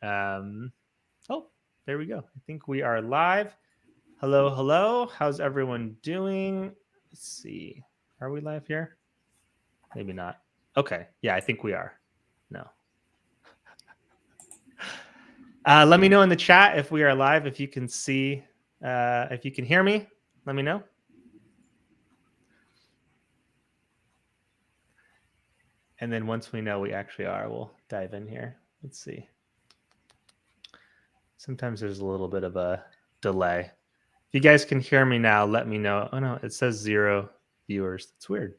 Oh, there we go. I think we are live. Hello, hello. How's everyone doing? Let's see. Are we live here? Maybe not. Okay. Yeah, I think we are. No. Let me know in the chat if we are live, if you can see, if you can hear me, let me know. And then once we know we actually are, we'll dive in here. Let's see. Sometimes there's a little bit of a delay. If you guys can hear me now, let me know. Oh no, it says 0 viewers. That's weird.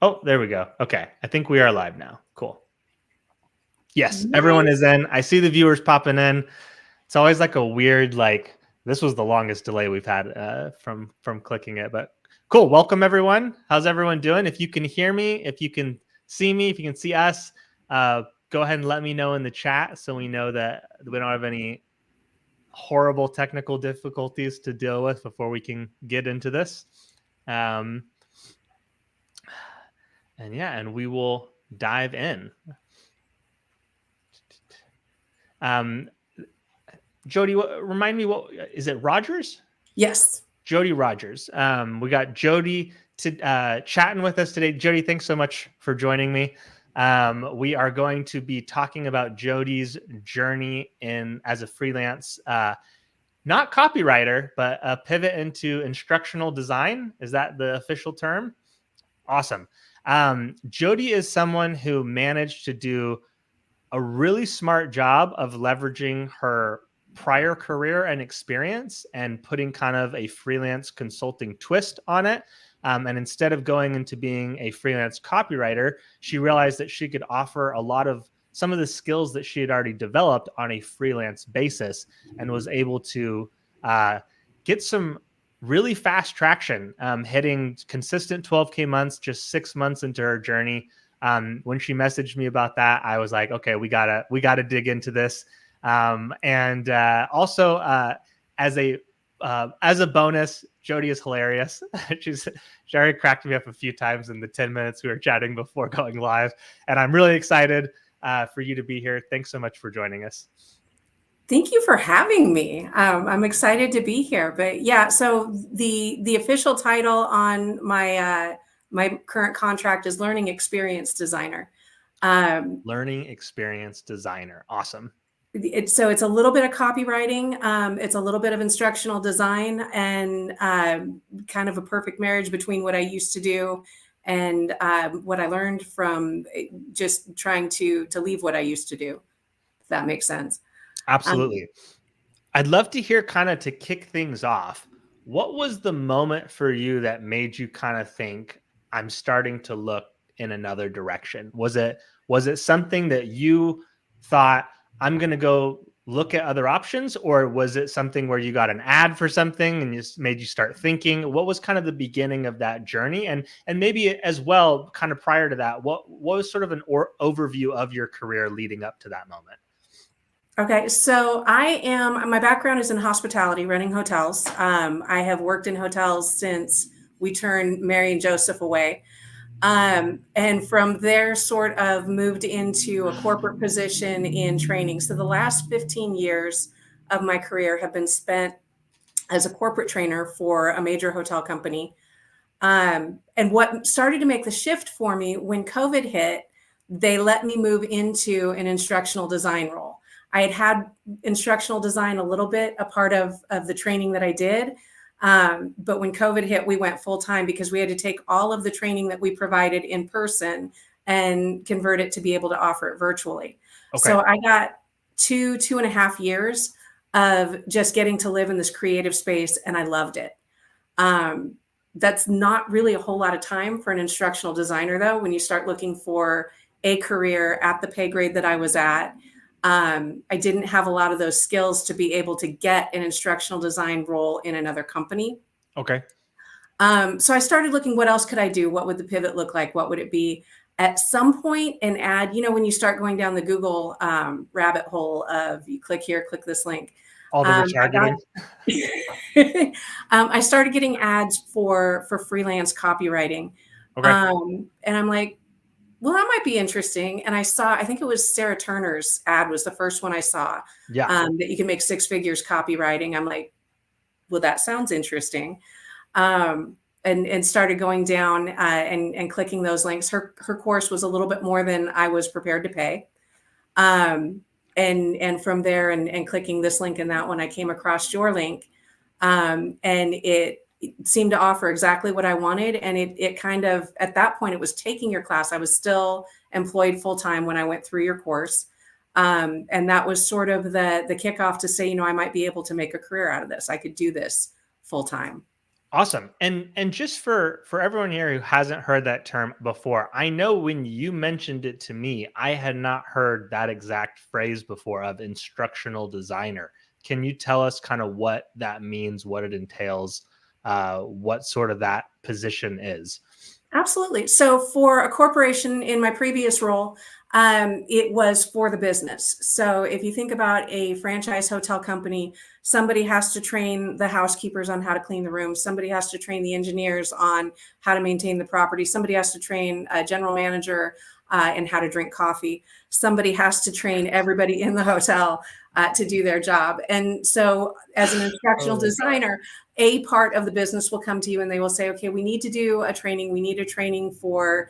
Oh, there we go. Okay. I think we are live now. Cool. Yes, everyone is in. I see the viewers popping in. It's always like a weird, like, this was the longest delay we've had from clicking it, but cool. Welcome everyone. How's everyone doing? If you can hear me, if you can see me, if you can see us, go ahead and let me know in the chat so we know that we don't have any horrible technical difficulties to deal with before we can get into this. And yeah, and we will dive in. Jody, remind me, what is it? Rogers? Yes. Jody Rogers. We got Jody chatting with us today. Jody, thanks so much for joining me. We are going to be talking about Jody's journey as a freelance, not copywriter, but a pivot into instructional design. Is that the official term? Awesome. Jody is someone who managed to do a really smart job of leveraging her prior career and experience and putting kind of a freelance consulting twist on it. And instead of going into being a freelance copywriter, she realized that she could offer a lot of some of the skills that she had already developed on a freelance basis and was able to get some really fast traction, hitting consistent 12K months just 6 months into her journey. When she messaged me about that, I was like, okay, we gotta dig into this. And also as a bonus, Jody is hilarious. She already cracked me up a few times in the 10 minutes we were chatting before going live. And I'm really excited for you to be here. Thanks so much for joining us. Thank you for having me. I'm excited to be here. But yeah, so the official title on my my current contract is Learning Experience Designer. Learning Experience Designer. Awesome. So it's a little bit of copywriting. It's a little bit of instructional design, and kind of a perfect marriage between what I used to do and what I learned from just trying to leave what I used to do, if that makes sense. Absolutely. I'd love to hear, kind of to kick things off, what was the moment for you that made you kind of think, I'm starting to look in another direction? Was it something that you thought, I'm going to go look at other options? Or was it something where you got an ad for something and just made you start thinking? What was kind of the beginning of that journey? And maybe as well, kind of prior to that, what was sort of an overview of your career leading up to that moment? Okay, so my background is in hospitality, running hotels. I have worked in hotels since we turned Mary and Joseph away. And from there, sort of moved into a corporate position in training. So the last 15 years of my career have been spent as a corporate trainer for a major hotel company. And what started to make the shift for me when COVID hit, they let me move into an instructional design role. I had instructional design a little bit, a part of the training that I did. But when COVID hit, we went full time because we had to take all of the training that we provided in person and convert it to be able to offer it virtually. Okay. So I got 2.5 years of just getting to live in this creative space, and I loved it. That's not really a whole lot of time for an instructional designer, though, when you start looking for a career at the pay grade that I was at. I didn't have a lot of those skills to be able to get an instructional design role in another company. Okay. So I started looking, what else could I do? What would the pivot look like? What would it be? At some point, an ad, when you start going down the Google rabbit hole of you click here, click this link. All the retargeting. I started getting ads for freelance copywriting. Okay. And I'm like, well, that might be interesting. And I think it was Sarah Turner's ad was the first one I saw, Yeah. that you can make 6 figures copywriting. I'm like, well, that sounds interesting. Um, and started going down and clicking those links. Her course was a little bit more than I was prepared to pay. Um, and from there and clicking this link and that one, I came across your link, and it seemed to offer exactly what I wanted. And it kind of, at that point, it was taking your class. I was still employed full time when I went through your course. And that was sort of the kickoff to say, I might be able to make a career out of this. I could do this full time. Awesome. And just for everyone here who hasn't heard that term before, I know when you mentioned it to me, I had not heard that exact phrase before of instructional designer. Can you tell us kind of what that means, what it entails, what sort of that position is? Absolutely. So for a corporation in my previous role, it was for the business. So if you think about a franchise hotel company, somebody has to train the housekeepers on how to clean the rooms. Somebody has to train the engineers on how to maintain the property. Somebody has to train a general manager in how to drink coffee. Somebody has to train everybody in the hotel to do their job. And so as an instructional designer, a part of the business will come to you and they will say, okay, we need to do a training. We need a training for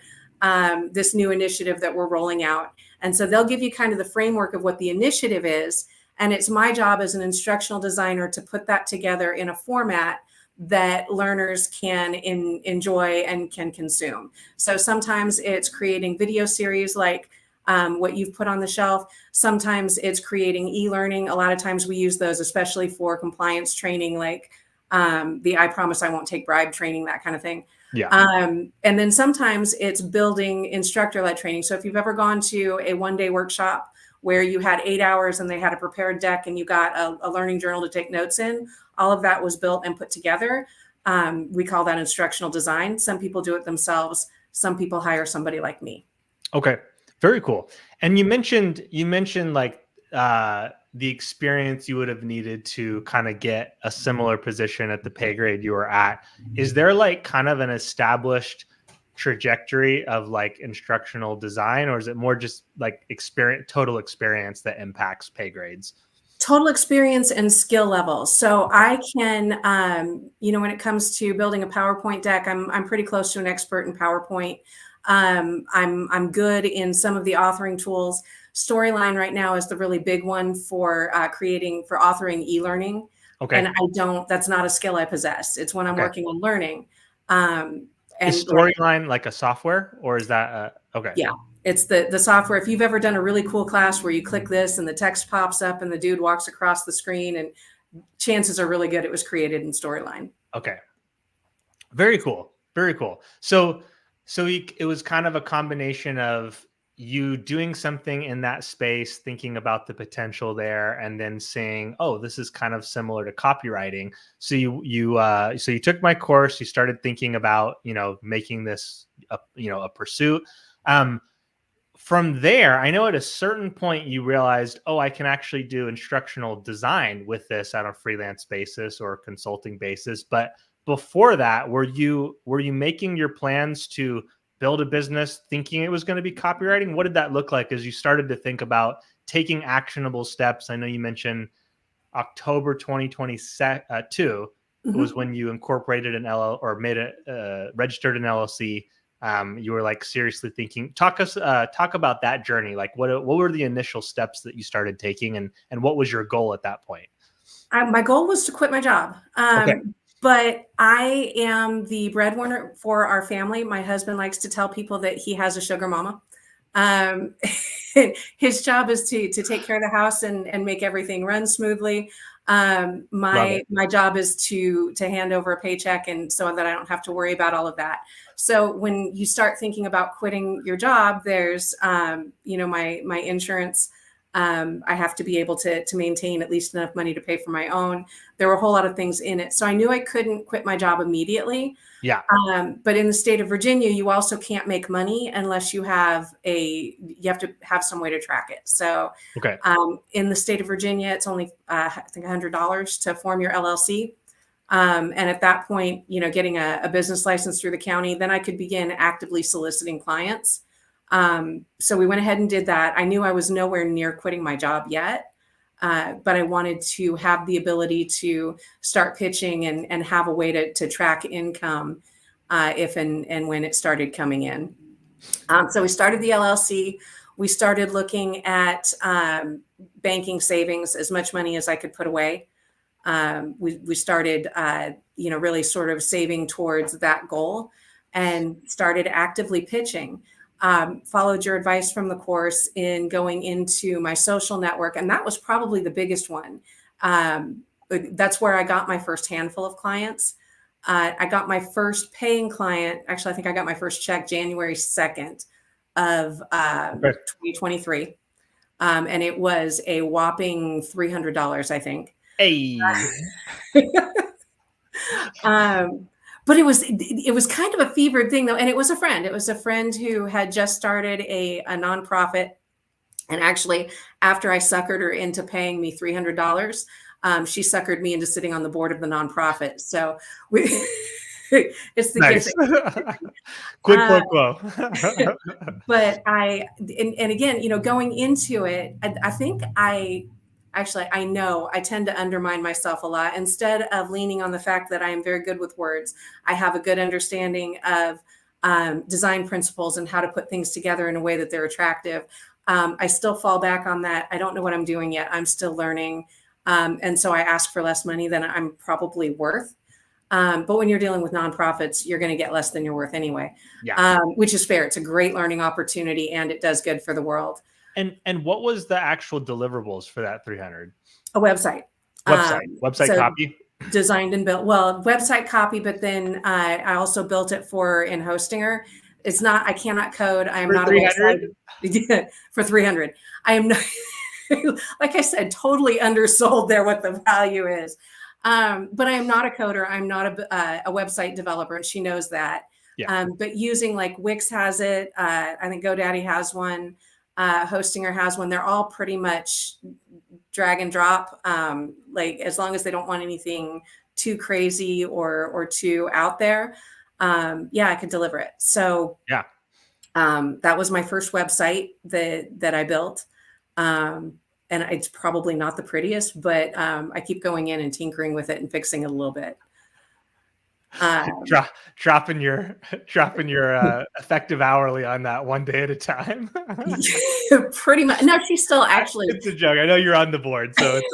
this new initiative that we're rolling out. And so they'll give you kind of the framework of what the initiative is. And it's my job as an instructional designer to put that together in a format that learners can enjoy and can consume. So sometimes it's creating video series like what you've put on the shelf. Sometimes it's creating e-learning. A lot of times we use those, especially for compliance training, like the I promise I won't take bribe training, that kind of thing. Yeah. And then sometimes it's building instructor-led training. So if you've ever gone to a one-day workshop where you had 8 hours and they had a prepared deck and you got a learning journal to take notes in, all of that was built and put together. We call that instructional design. Some people do it themselves. Some people hire somebody like me. Okay. Very cool. And you mentioned like the experience you would have needed to kind of get a similar position at the pay grade you were at. Is there like kind of an established trajectory of like instructional design, or is it more just like total experience that impacts pay grades? Total experience and skill level. So Okay. I can, when it comes to building a PowerPoint deck, I'm pretty close to an expert in PowerPoint. I'm good in some of the authoring tools. Storyline right now is the really big one for authoring e-learning. Okay. And that's not a skill I possess. It's when I'm Okay. working on learning. Is And like, Storyline like a software, or is that okay? yeah, it's the software. If you've ever done a really cool class where you click this and the text pops up and the dude walks across the screen, and chances are really good it was created in Storyline. Okay. Very cool. Very cool. So it was kind of a combination of you doing something in that space, thinking about the potential there, and then saying, "Oh, this is kind of similar to copywriting." So you took my course. You started thinking about making this a pursuit. From there, I know at a certain point you realized, oh, I can actually do instructional design with this on a freelance basis or a consulting basis. But before that, were you making your plans to build a business thinking it was going to be copywriting? What did that look like as you started to think about taking actionable steps? I know you mentioned October 2022 was when you incorporated an LL or made a registered an LLC. You were like seriously thinking. Talk about that journey. Like what were the initial steps that you started taking, and what was your goal at that point? My goal was to quit my job. Okay. But I am the breadwinner for our family. My husband likes to tell people that he has a sugar mama. Um, his job is to take care of the house and make everything run smoothly. Love it. My job is to hand over a paycheck, and so that I don't have to worry about all of that. So when you start thinking about quitting your job, there's my insurance. I have to be able to maintain at least enough money to pay for my own. There were a whole lot of things in it. So I knew I couldn't quit my job immediately. Yeah. But in the state of Virginia, you also can't make money unless you have to have some way to track it. So Okay. in the state of Virginia, it's only, I think $100 to form your LLC. And at that point, getting a business license through the county, then I could begin actively soliciting clients. So we went ahead and did that. I knew I was nowhere near quitting my job yet, but I wanted to have the ability to start pitching and have a way to track income if and when it started coming in. So we started the LLC. We started looking at banking savings, as much money as I could put away. We started, really sort of saving towards that goal and started actively pitching. Followed your advice from the course in going into my social network. And that was probably the biggest one. That's where I got my first handful of clients. I got my first paying client. Actually, I think I got my first check January 2nd of 2023. And it was a whopping $300, I think. Hey. But it was kind of a fevered thing though. And it was a friend. It was a friend who had just started a nonprofit. And actually, after I suckered her into paying me $300, she suckered me into sitting on the board of the nonprofit. So it's the nice. gift. Quid pro quo. But and again, going into it, I think I know I tend to undermine myself a lot. Instead of leaning on the fact that I am very good with words, I have a good understanding of design principles and how to put things together in a way that they're attractive. I still fall back on that. I don't know what I'm doing yet. I'm still learning. And so I ask for less money than I'm probably worth. But when you're dealing with nonprofits, you're going to get less than you're worth anyway, which is fair. It's a great learning opportunity and it does good for the world. And what was the actual deliverables for that 300? A website. Website copy? Designed and built. Well, website copy, but then I also built it for in Hostinger. It's not, I cannot code. I am not 300? A website for 300. I am not, like I said, totally undersold there what the value is. But I am not a coder. I'm not a website developer, and she knows that. Yeah. But using like Wix has it. I think GoDaddy has one. Hostinger has one. They're all pretty much drag and drop. Like as long as they don't want anything too crazy or too out there. I could deliver it. So that was my first website that I built. And it's probably not the prettiest, but I keep going in and tinkering with it and fixing it a little bit. Dropping your effective hourly on that one day at a time. Pretty much. No, she's still actually. It's a joke. I know you're on the board, so it's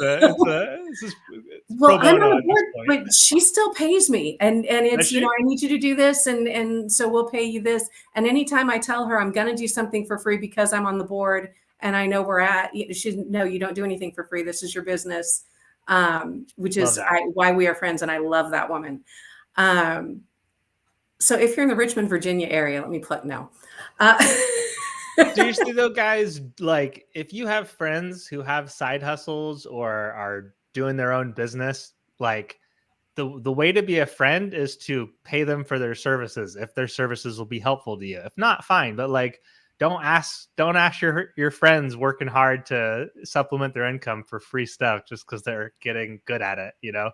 well, I'm on the board, but she still pays me, and it's I need you to do this, and so we'll pay you this. And anytime I tell her I'm going to do something for free because I'm on the board and I know we're at, no, you don't do anything for free. This is your business, which is why we are friends, and I love that woman. So if you're in the Richmond, Virginia area, let me plug no. Seriously though, guys, like if you have friends who have side hustles or are doing their own business, like the way to be a friend is to pay them for their services if their services will be helpful to you. If not, fine. But like don't ask your friends working hard to supplement their income for free stuff just because they're getting good at it, Well,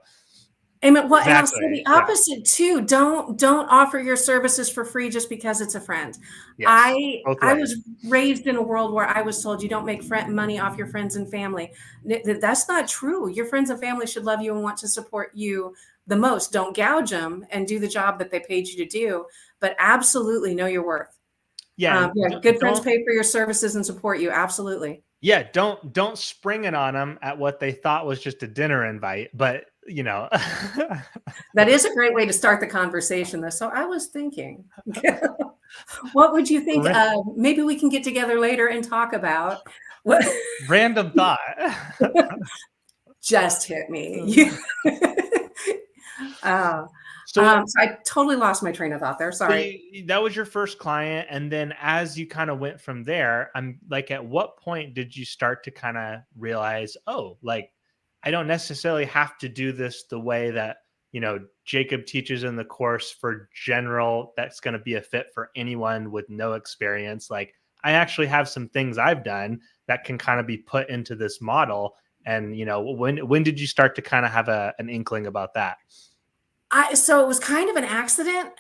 exactly. And I'll say the opposite too. Don't offer your services for free just because it's a friend. Yes, I was raised in a world where I was told you don't make money off your friends and family. That's not true. Your friends and family should love you and want to support you the most. Don't gouge them and do the job that they paid you to do, but absolutely know your worth. Good friends pay for your services and support you. Absolutely. Yeah, don't spring it on them at what they thought was just a dinner invite, but that is a great way to start the conversation though. So I was thinking, what would you think? Maybe we can get together later and talk about what random thought just hit me. So I totally lost my train of thought there. Sorry. That was your first client. And then as you kind of went from there, I'm like, at what point did you start to kind of realize, I don't necessarily have to do this the way that, Jacob teaches in the course for general, that's going to be a fit for anyone with no experience. Like I actually have some things I've done that can kind of be put into this model. And, when did you start to kind of have an inkling about that? So it was kind of an accident.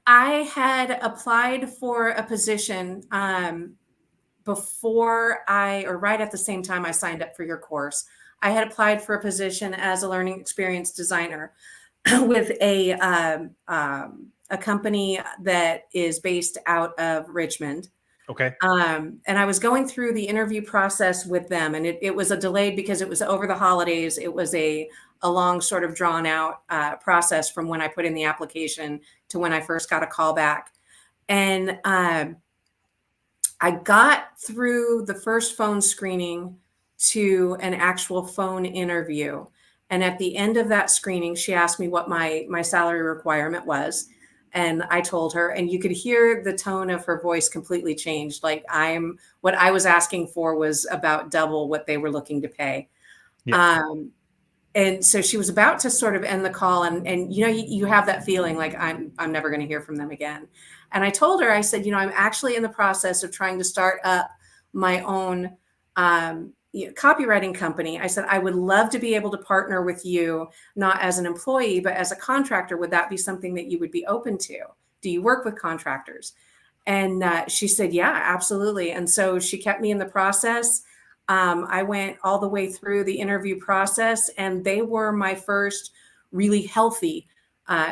I had applied for a position or right at the same time I signed up for your course. I had applied for a position as a learning experience designer with a company that is based out of Richmond. Okay. And I was going through the interview process with them, and it was a delayed because it was over the holidays. It was a long sort of drawn out process from when I put in the application to when I first got a call back. And I got through the first phone screening to an actual phone interview. And at the end of that screening, she asked me what my salary requirement was. And I told her, and you could hear the tone of her voice completely changed. Like what I was asking for was about double what they were looking to pay. Yeah. And so she was about to sort of end the call, and you have that feeling like I'm never going to hear from them again. And I told her, I said, I'm actually in the process of trying to start up my own copywriting company. I said, I would love to be able to partner with you, not as an employee, but as a contractor. Would that be something that you would be open to? Do you work with contractors? And she said, yeah, absolutely. And so she kept me in the process. I went all the way through the interview process, and they were my first really healthy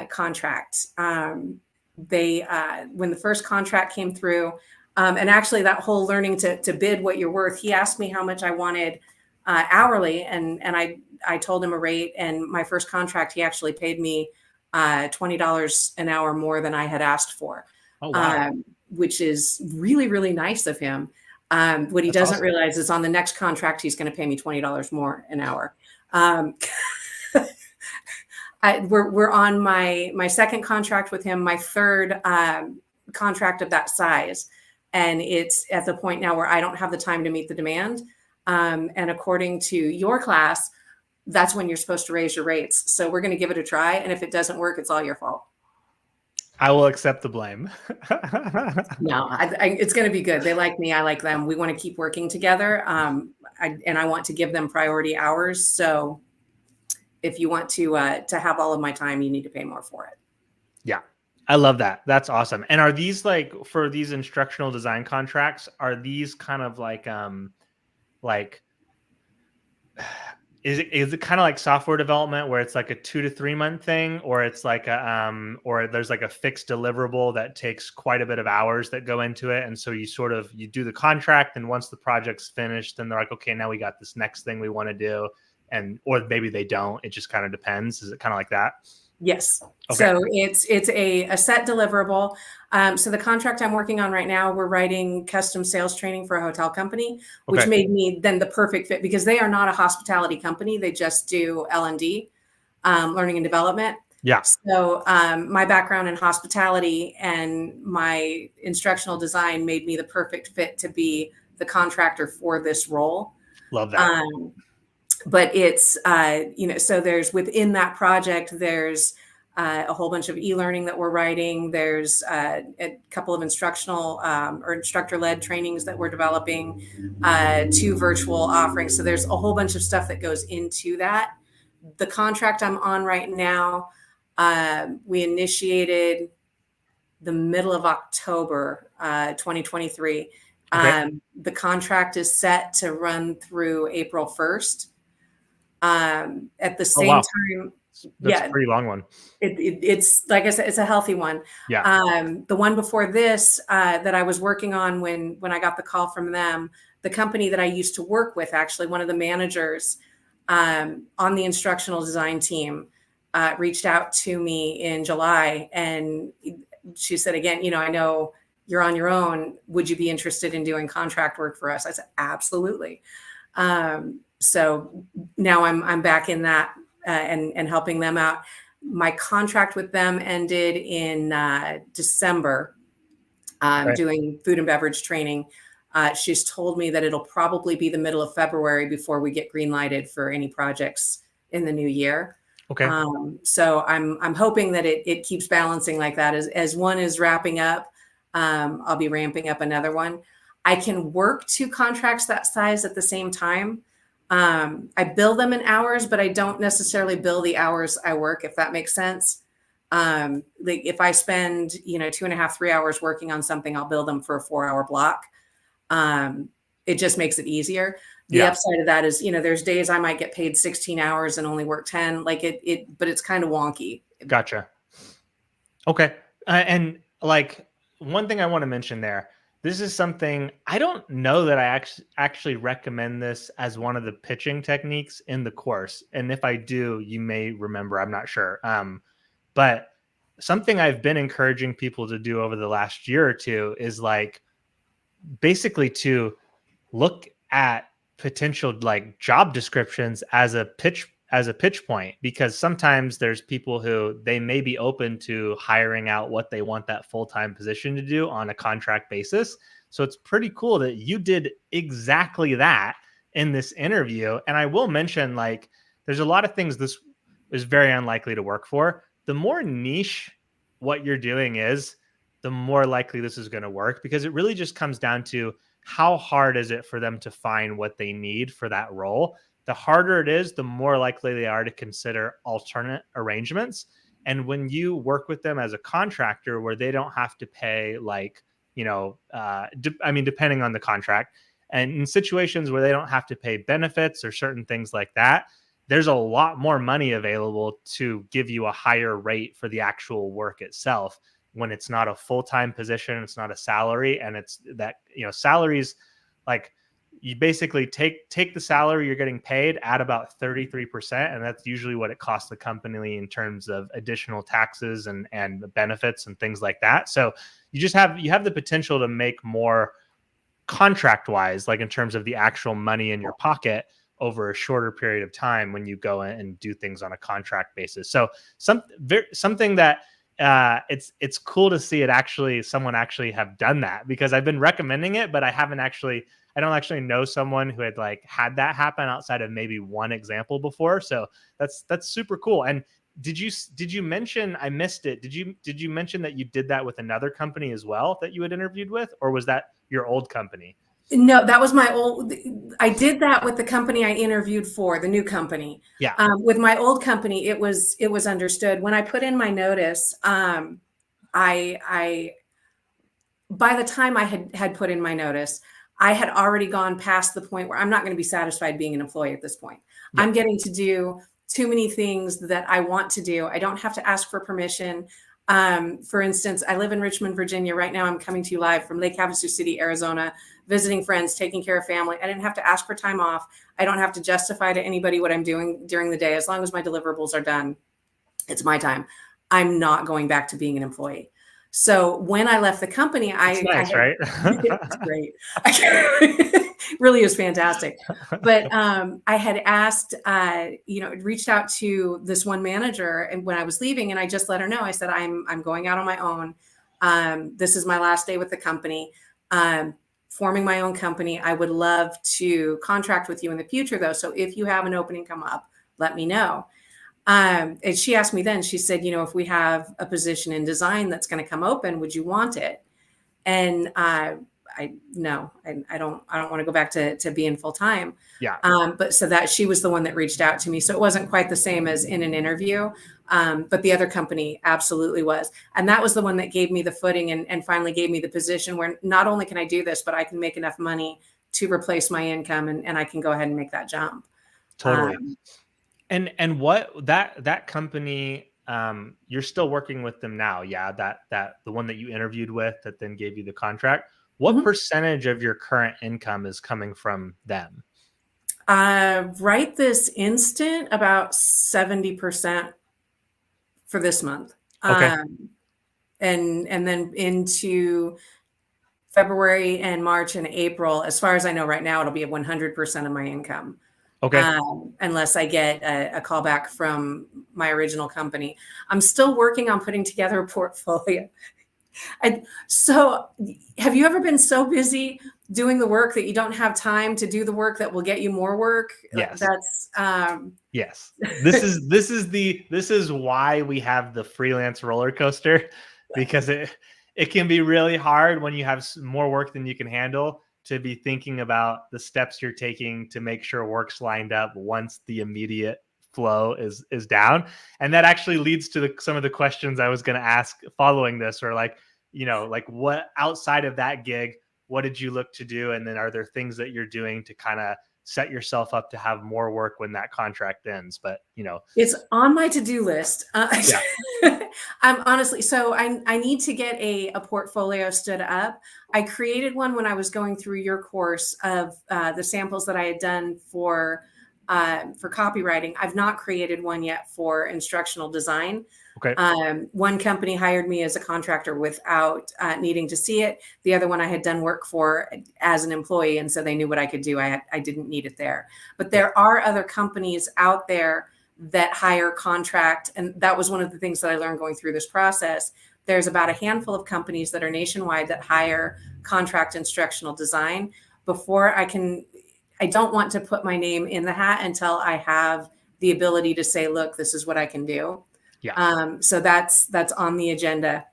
contract. When the first contract came through, and actually that whole learning to bid what you're worth, he asked me how much I wanted hourly, and I told him a rate. And my first contract, he actually paid me $20 an hour more than I had asked for, Oh, wow. which is really, really nice of him. What he That's doesn't awesome. realize is on the next contract, he's going to pay me $20 more an hour. We're on my second contract with him, my third contract of that size. And it's at the point now where I don't have the time to meet the demand. And according to your class, that's when you're supposed to raise your rates. So we're going to give it a try. And if it doesn't work, it's all your fault. I will accept the blame. No, it's going to be good. They like me. I like them. We want to keep working together. And I want to give them priority hours. So if you want to have all of my time, you need to pay more for it. Yeah, I love that. That's awesome. And are these like for these instructional design contracts? Are these kind of like is it kind of like software development where it's like a 2 to 3 month thing, or it's like or there's like a fixed deliverable that takes quite a bit of hours that go into it, and so you do the contract, and once the project's finished, then they're like, okay, now we got this next thing we want to do, or maybe they don't. It just kind of depends. Is it kind of like that? Yes. Okay. So it's a set deliverable. So the contract I'm working on right now, we're writing custom sales training for a hotel company, which made me then the perfect fit because they are not a hospitality company. They just do L&D, learning and development. Yeah. So my background in hospitality and my instructional design made me the perfect fit to be the contractor for this role. Love that. But it's, so there's within that project, there's a whole bunch of e-learning that we're writing. There's a couple of instructional or instructor-led trainings that we're developing, 2 virtual offerings. So there's a whole bunch of stuff that goes into that. The contract I'm on right now, we initiated the middle of October, 2023. Okay. The contract is set to run through April 1st. At the same time, that's a pretty long one. It's like I said, it's a healthy one. Yeah. The one before this that I was working on when I got the call from them, the company that I used to work with, actually, one of the managers on the instructional design team reached out to me in July, and she said, again, I know you're on your own. Would you be interested in doing contract work for us? I said, absolutely. So now I'm back in that and helping them out. My contract with them ended in December, doing food and beverage training. She's told me that it'll probably be the middle of February before we get green lighted for any projects in the new year. Okay. So I'm hoping that it keeps balancing like that. As one is wrapping up, I'll be ramping up another one. I can work 2 contracts that size at the same time. I bill them in hours, but I don't necessarily bill the hours I work, if that makes sense. Like if I spend, 2.5, 3 hours working on something, I'll bill them for a 4-hour block. It just makes it easier. The upside of that is, there's days I might get paid 16 hours and only work 10, but it's kind of wonky. Gotcha. Okay. And like one thing I want to mention there, this is something I don't know that I actually recommend this as one of the pitching techniques in the course. And if I do, you may remember, I'm not sure. But something I've been encouraging people to do over the last year or two is like basically to look at potential like job descriptions as a pitch point, because sometimes there's people who they may be open to hiring out what they want that full-time position to do on a contract basis. So it's pretty cool that you did exactly that in this interview. And I will mention, like, there's a lot of things this is very unlikely to work for. The more niche what you're doing is, the more likely this is going to work, because it really just comes down to how hard is it for them to find what they need for that role. The harder it is, the more likely they are to consider alternate arrangements. And when you work with them as a contractor where they don't have to pay, like, depending on the contract, and in situations where they don't have to pay benefits or certain things like that, there's a lot more money available to give you a higher rate for the actual work itself. When it's not a full-time position, it's not a salary, and it's that, salaries, like, you basically take the salary you're getting paid, add about 33%, and that's usually what it costs the company in terms of additional taxes and benefits and things like that. So you have the potential to make more contract wise, like in terms of the actual money in your pocket over a shorter period of time when you go in and do things on a contract basis. So something that it's cool to see someone actually have done that, because I've been recommending it, but I don't actually know someone who had had that happen outside of maybe one example before. So that's super cool. And did you mention, I missed it, did you mention that you did that with another company as well that you had interviewed with, or was that your old company? No, that was my old. I did that with the company I interviewed for, the new company. Yeah. With my old company, it was understood. When I put in my notice, I by the time I had put in my notice, I had already gone past the point where I'm not going to be satisfied being an employee at this point. Yeah. I'm getting to do too many things that I want to do. I don't have to ask for permission. For instance, I live in Richmond, Virginia. Right now, I'm coming to you live from Lake Havasu City, Arizona, visiting friends, taking care of family. I didn't have to ask for time off. I don't have to justify to anybody what I'm doing during the day. As long as my deliverables are done, it's my time. I'm not going back to being an employee. So when I left the company, nice, right? It's great. Really is fantastic. But I had asked, reached out to this one manager, and when I was leaving, and I just let her know, I said, I'm going out on my own. This is my last day with the company. Forming my own company. I would love to contract with you in the future, though. So if you have an opening come up, let me know. And she asked me then, she said, if we have a position in design that's going to come open, would you want it? And no, I don't want to go back to being full time. Yeah. But so that she was the one that reached out to me. So it wasn't quite the same as in an interview. But the other company absolutely was. And that was the one that gave me the footing and finally gave me the position where not only can I do this, but I can make enough money to replace my income, and I can go ahead and make that jump. Totally. And what that company, you're still working with them now? Yeah, that the one that you interviewed with that then gave you the contract. What percentage of your current income is coming from them? Right this instant, about 70% for this month. Okay. And then into February and March and April, as far as I know right now, it'll be 100% of my income. Okay. Unless I get a call back from my original company. I'm still working on putting together a portfolio. So have you ever been so busy doing the work that you don't have time to do the work that will get you more work? Yes. That's yes. This is why we have the freelance roller coaster, because it can be really hard when you have more work than you can handle to be thinking about the steps you're taking to make sure work's lined up once the immediate flow is down. And that actually leads to some of the questions I was going to ask following this, or like, like what outside of that gig, what did you look to do? And then are there things that you're doing to kind of set yourself up to have more work when that contract ends? But, It's on my to-do list. Yeah. I'm honestly, so I need to get a portfolio stood up. I created one when I was going through your course of the samples that I had done for copywriting. I've not created one yet for instructional design. Okay. One company hired me as a contractor without needing to see it. The other one I had done work for as an employee, and so they knew what I could do. I didn't need it there. But there are other companies out there that hire contract, and that was one of the things that I learned going through this process. There's about a handful of companies that are nationwide that hire contract instructional design. Before I don't want to put my name in the hat until I have the ability to say, look, this is what I can do. Yeah. So that's on the agenda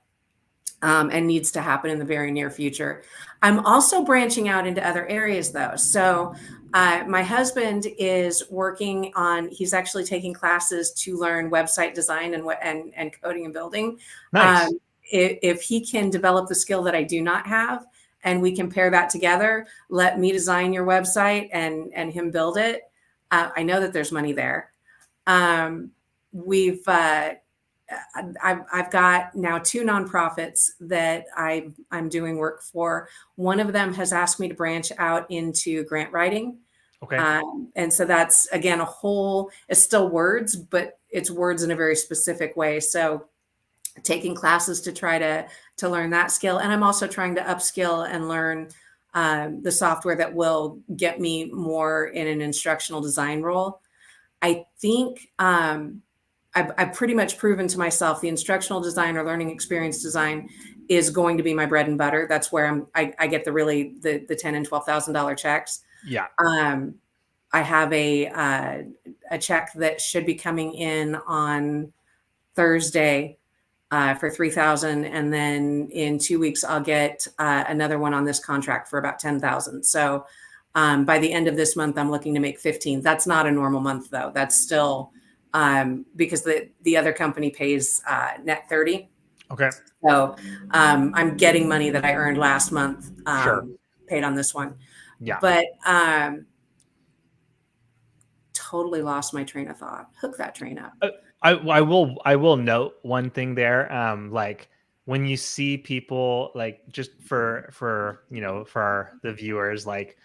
and needs to happen in the very near future. I'm also branching out into other areas though. So my husband is working on, he's actually taking classes to learn website design and coding and building. Nice. If he can develop the skill that I do not have, and we can pair that together, let me design your website and him build it. I know that there's money there. I've got now 2 nonprofits that I'm doing work for. One of them has asked me to branch out into grant writing. Okay. And so that's, again, it's still words, but it's words in a very specific way. So taking classes to try to learn that skill. And I'm also trying to upskill and learn the software that will get me more in an instructional design role. I think I've pretty much proven to myself the instructional design or learning experience design is going to be my bread and butter. That's where I get the $10,000 and $12,000 checks. Yeah. I have a check that should be coming in on Thursday for $3,000, and then in 2 weeks I'll get another one on this contract for about $10,000. So by the end of this month, I'm looking to make 15. That's not a normal month though. That's still because the other company pays net 30. Okay. So I'm getting money that I earned last month Sure. paid on this one. Yeah. But totally lost my train of thought. Hook that train up. I will note one thing there. Like when you see people, like, just for the viewers, like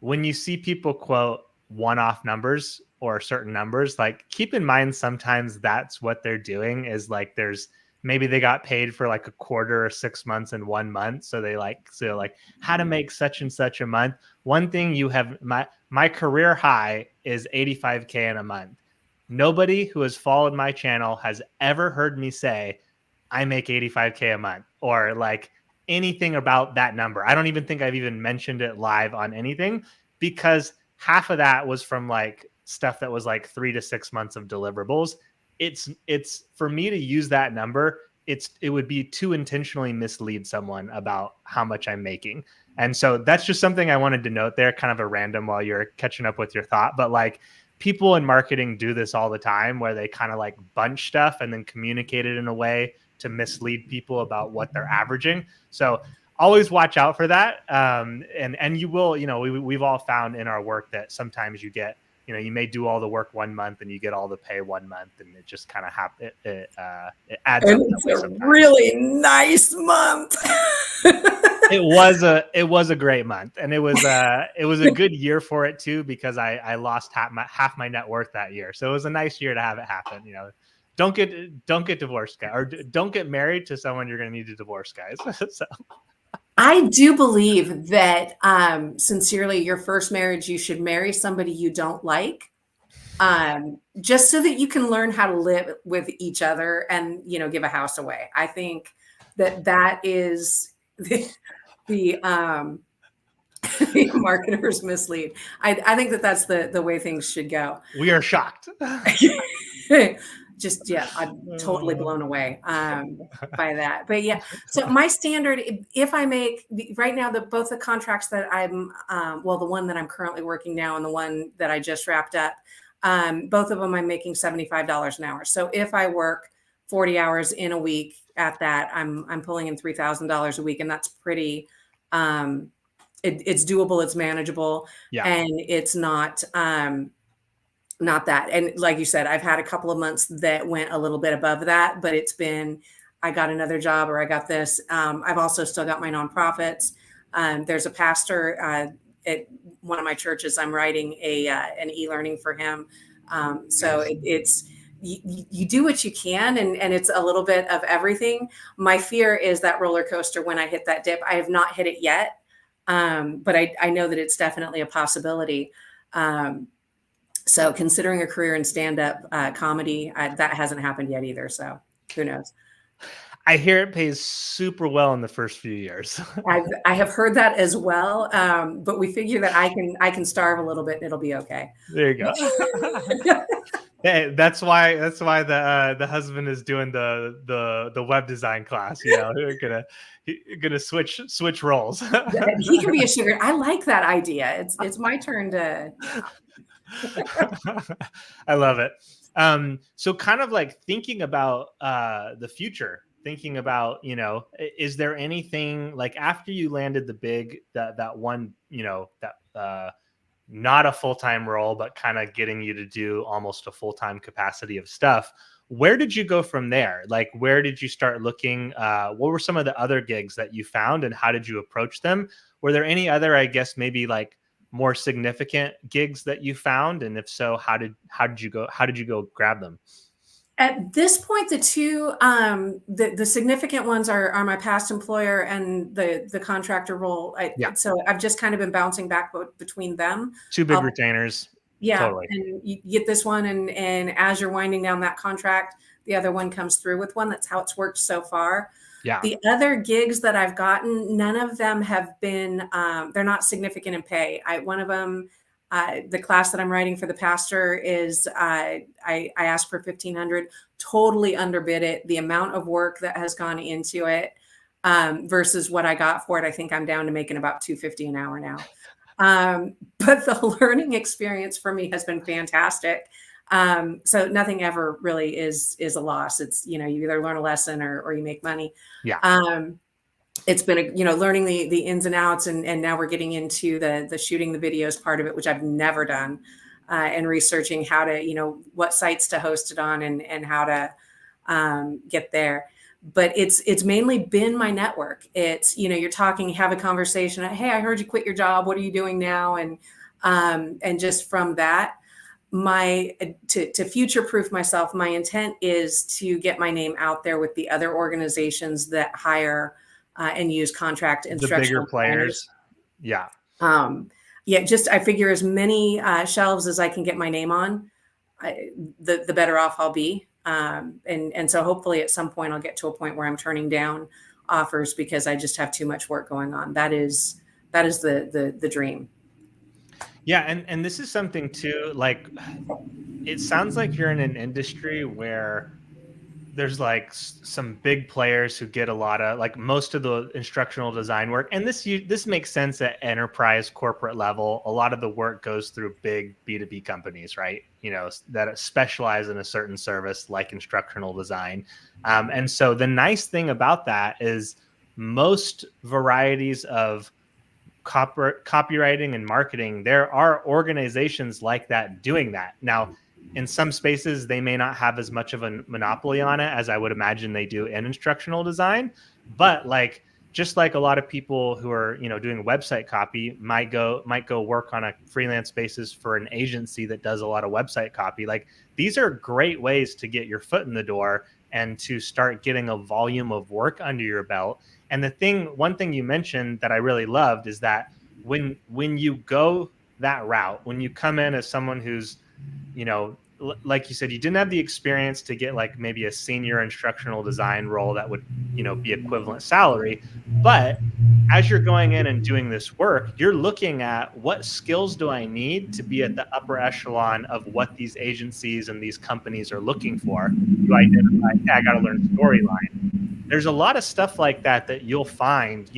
when you see people quote one-off numbers or certain numbers, like keep in mind sometimes that's what they're doing is like maybe they got paid for like a quarter or 6 months in 1 month. So how to make such and such a month. One thing my career high is 85K in a month. Nobody who has followed my channel has ever heard me say I make 85K a month or like anything about that number. I don't even think I've even mentioned it live on anything, because half of that was from like stuff that was like 3 to 6 months of deliverables. It's for me to use that number, it would be to intentionally mislead someone about how much I'm making. And so that's just something I wanted to note there, kind of a random while you're catching up with your thought. But like people in marketing do this all the time where they kind of like bunch stuff and then communicate it in a way to mislead people about what they're averaging. So always watch out for that. And you will, we've all found in our work that sometimes you get, you may do all the work 1 month and you get all the pay 1 month, and it just kind of it adds up. It's a really nice month. It was a great month, and it was a good year for it too, because I lost half my net worth that year. So it was a nice year to have it happen. Don't get divorced, guys, or don't get married to someone you're going to need to divorce, guys. So. I do believe that sincerely, your first marriage, you should marry somebody you don't like, just so that you can learn how to live with each other and, give a house away. I think that is the marketers mislead. I think that's the way things should go. We are shocked. I'm totally blown away by that. But yeah, so my standard, if I make right now, both the contracts that I'm, the one that I'm currently working now and the one that I just wrapped up, Both of them I'm making $75 an hour. So if I work 40 hours in a week at that, I'm pulling in $3,000 a week, and that's pretty. It's doable, it's manageable, Yeah. and it's not that. And like you said, I've had a couple of months that went a little bit above that, but it's been, I got another job or I got this. I've also still got my nonprofits. There's a pastor at one of my churches. I'm writing an e-learning for him. So it's, you do what you can, and it's a little bit of everything. My fear is that roller coaster when I hit that dip. I have not hit it yet, but I know that it's definitely a possibility. So considering a career in stand-up comedy, that hasn't happened yet either. So who knows? I hear it pays super well in the first few years. I have heard that as well, but we figure that I can starve a little bit and it'll be okay. There you go. Hey, that's why the husband is doing the web design class. You know, you're gonna switch roles. He can be a sugar. I like that idea. It's my turn to. I love it. So kind of like thinking about the future, thinking about, you know, is there anything like after you landed the big, that one, you know, that not a full-time role, but kind of getting you to do almost a full-time capacity of stuff. Where did you go from there? Like, where did you start looking? What were some of the other gigs that you found and how did you approach them? Were there any other, I guess, maybe like more significant gigs that you found? And if so, how did you go grab them? At this point, the two the significant ones are my past employer and the contractor role. So I've just kind of been bouncing back between them. Two big retainers. Yeah, totally. And you get this one, and as you're winding down that contract, the other one comes through with one. That's how it's worked so far. Yeah. The other gigs that I've gotten, none of them have been, they're not significant in pay. One of them, the class that I'm writing for the pastor is, I asked for $1,500, totally underbid it. The amount of work that has gone into it versus what I got for it, I think I'm down to making about $250 an hour now. But the learning experience for me has been fantastic. So nothing ever really is a loss. It's, you know, you either learn a lesson or you make money. Yeah. It's been, learning the ins and outs, and now we're getting into the shooting the videos part of it, which I've never done, and researching how to, what sites to host it on and how to get there. But it's mainly been my network. It's, you're talking, have a conversation. Hey, I heard you quit your job. What are you doing now? And just from that, to future-proof myself, my intent is to get my name out there with the other organizations that hire and use contract instructional the bigger players. Yeah. Just I figure as many shelves as I can get my name on, the better off I'll be. And so hopefully at some point I'll get to a point where I'm turning down offers because I just have too much work going on. That is the dream. Yeah. And this is something too, like, it sounds like you're in an industry where there's like some big players who get a lot of, like, most of the instructional design work. And this makes sense at enterprise corporate level. A lot of the work goes through big B2B companies, right? That specialize in a certain service like instructional design. And so the nice thing about that is most varieties of copywriting and marketing, there are organizations like that doing that. Now, in some spaces, they may not have as much of a monopoly on it as I would imagine they do in instructional design. But just like a lot of people who are, doing website copy might go work on a freelance basis for an agency that does a lot of website copy. Like, these are great ways to get your foot in the door and to start getting a volume of work under your belt. And one thing you mentioned that I really loved is that when you go that route, when you come in as someone who's, like you said, you didn't have the experience to get like maybe a senior instructional design role that would, be equivalent salary. But as you're going in and doing this work, you're looking at what skills do I need to be at the upper echelon of what these agencies and these companies are looking for. You identify, I got to learn storyline. There's a lot of stuff like that you'll find,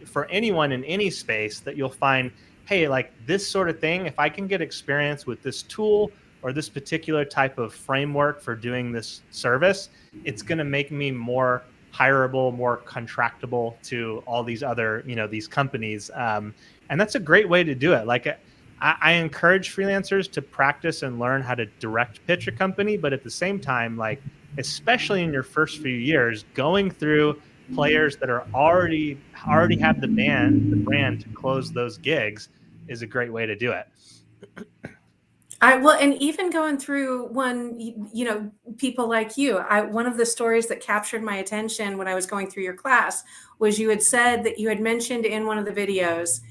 for anyone in any space, that you'll find, hey, like this sort of thing, if I can get experience with this tool or this particular type of framework for doing this service, it's going to make me more hireable, more contractable to all these other, these companies. And that's a great way to do it. Like I encourage freelancers to practice and learn how to direct pitch a company, but at the same time, like, especially in your first few years, going through players that are already have the brand to close those gigs is a great way to do it. Well, and even going through people like you, one of the stories that captured my attention when I was going through your class was you had said that you had mentioned in one of the videos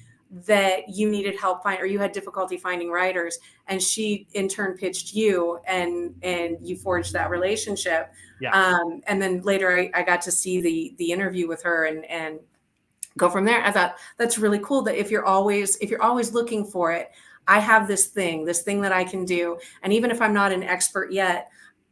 that you needed help or you had difficulty finding writers, and she in turn pitched you, and you forged that relationship. Yeah. And then later I got to see the interview with her and go from there. I thought that's really cool that if you're always looking for it, I have this thing that I can do. And even if I'm not an expert yet,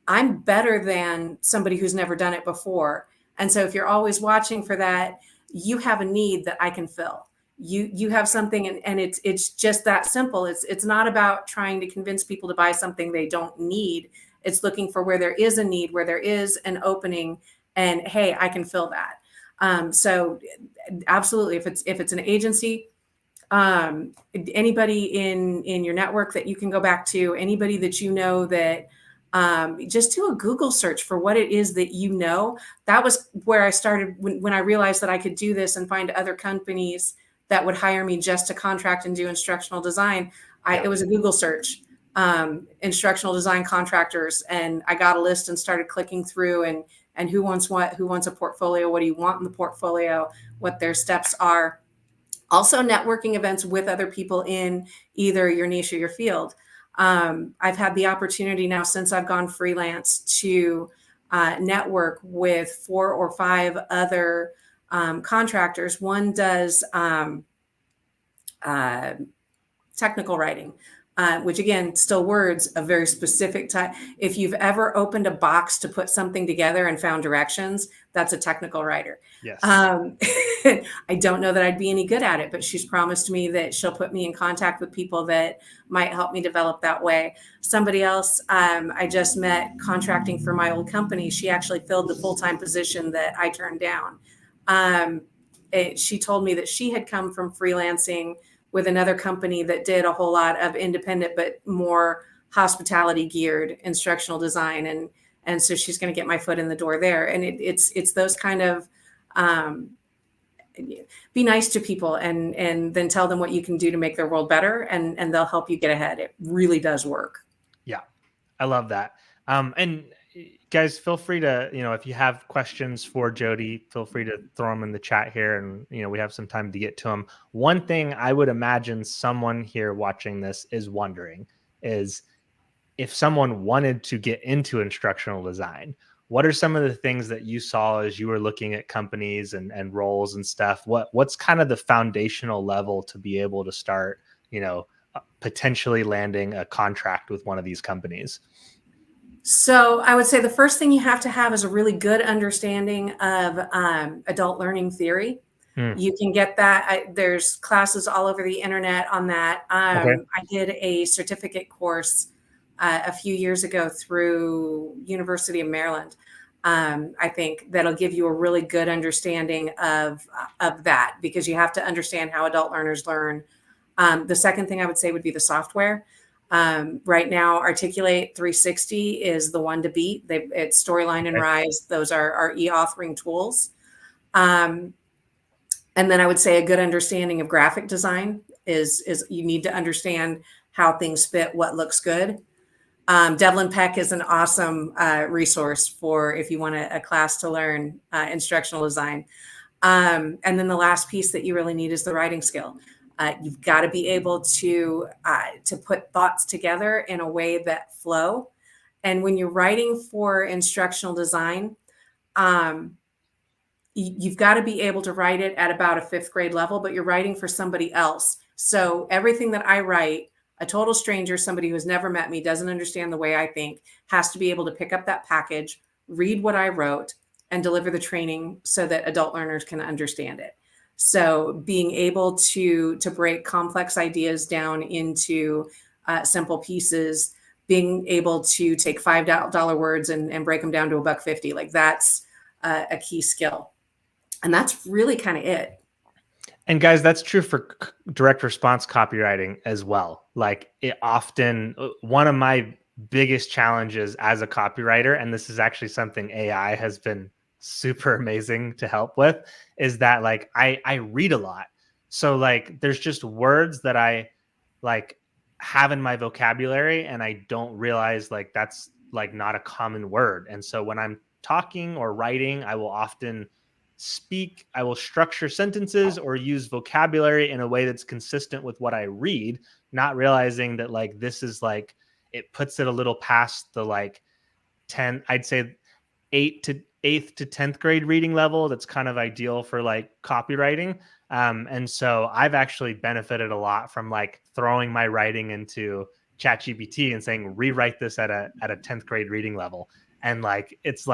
I'm better than somebody who's never done it before. And so if you're always watching for that, you have a need that I can fill. You have something, and it's just that simple. It's not about trying to convince people to buy something they don't need. It's looking for where there is a need, where there is an opening, and hey, I can fill that. So absolutely, if it's an agency, anybody in your network that you can go back to, anybody that you know, that just do a Google search for what it is that you know. That was where I started when I realized that I could do this and find other companies that would hire me just to contract and do instructional design. It was a Google search, instructional design contractors, and I got a list and started clicking through and who wants what, who wants a portfolio, what do you want in the portfolio, what their steps are. Also networking events with other people in either your niche or your field. I've had the opportunity now since I've gone freelance to network with 4 or 5 other contractors. One does technical writing, which again, still words, a very specific type. If you've ever opened a box to put something together and found directions, that's a technical writer. Yes. I don't know that I'd be any good at it, but she's promised me that she'll put me in contact with people that might help me develop that way. Somebody else I just met contracting for my old company, she actually filled the full-time position that I turned down. She told me that she had come from freelancing with another company that did a whole lot of independent, but more hospitality geared instructional design. And so she's going to get my foot in the door there. And it's those kind of, be nice to people and then tell them what you can do to make their world better. And they'll help you get ahead. It really does work. Yeah. I love that. And guys, feel free to, if you have questions for Jody, feel free to throw them in the chat here, and we have some time to get to them. One thing I would imagine someone here watching this is wondering is, if someone wanted to get into instructional design, what are some of the things that you saw as you were looking at companies and roles and stuff? What's kind of the foundational level to be able to start, potentially landing a contract with one of these companies? So I would say the first thing you have to have is a really good understanding of adult learning theory. You can get that. There's classes all over the internet on that. I did a certificate course a few years ago through University of Maryland. I think that'll give you a really good understanding of that, because you have to understand how adult learners learn. The second thing I would say would be the software. Right now, Articulate 360 is the one to beat. It's Storyline and Rise. Those are our e-authoring tools. And then I would say a good understanding of graphic design is you need to understand how things fit, what looks good. Devlin Peck is an awesome resource for if you want a class to learn instructional design. And then the last piece that you really need is the writing skill. You've got to be able to put thoughts together in a way that flow. And when you're writing for instructional design, you've got to be able to write it at about a 5th grade level, but you're writing for somebody else. So everything that I write, a total stranger, somebody who has never met me, doesn't understand the way I think, has to be able to pick up that package, read what I wrote, and deliver the training so that adult learners can understand it. So being able to break complex ideas down into simple pieces, being able to take $5 words and break them down to $1.50. Like that's a key skill. And that's really kind of it. And guys, that's true for direct response copywriting as well. Like it often, one of my biggest challenges as a copywriter, and this is actually something AI has been super amazing to help with, is that like I read a lot. So like there's just words that I like have in my vocabulary and I don't realize like that's like not a common word. And so when I'm talking or writing, I will often I will structure sentences or use vocabulary in a way that's consistent with what I read, not realizing that like this is like it puts it a little past the like 10, I'd say 8th to 10th grade reading level. That's kind of ideal for like copywriting. And so I've actually benefited a lot from like throwing my writing into ChatGPT and saying, rewrite this at a 10th grade reading level. And like, it's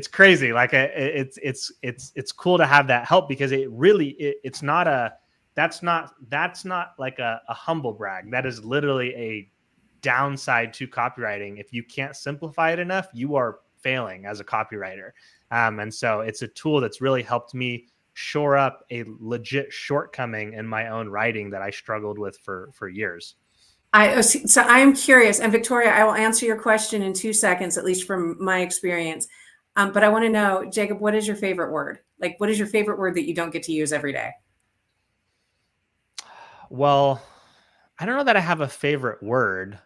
crazy. Like it's cool to have that help because it's not that's not like a humble brag. That is literally a downside to copywriting. If you can't simplify it enough, you are failing as a copywriter. And so it's a tool that's really helped me shore up a legit shortcoming in my own writing that I struggled with for years. So I'm curious, and Victoria, I will answer your question in 2 seconds, at least from my experience. But I want to know, Jacob, what is your favorite word? Like, what is your favorite word that you don't get to use every day? Well, I don't know that I have a favorite word.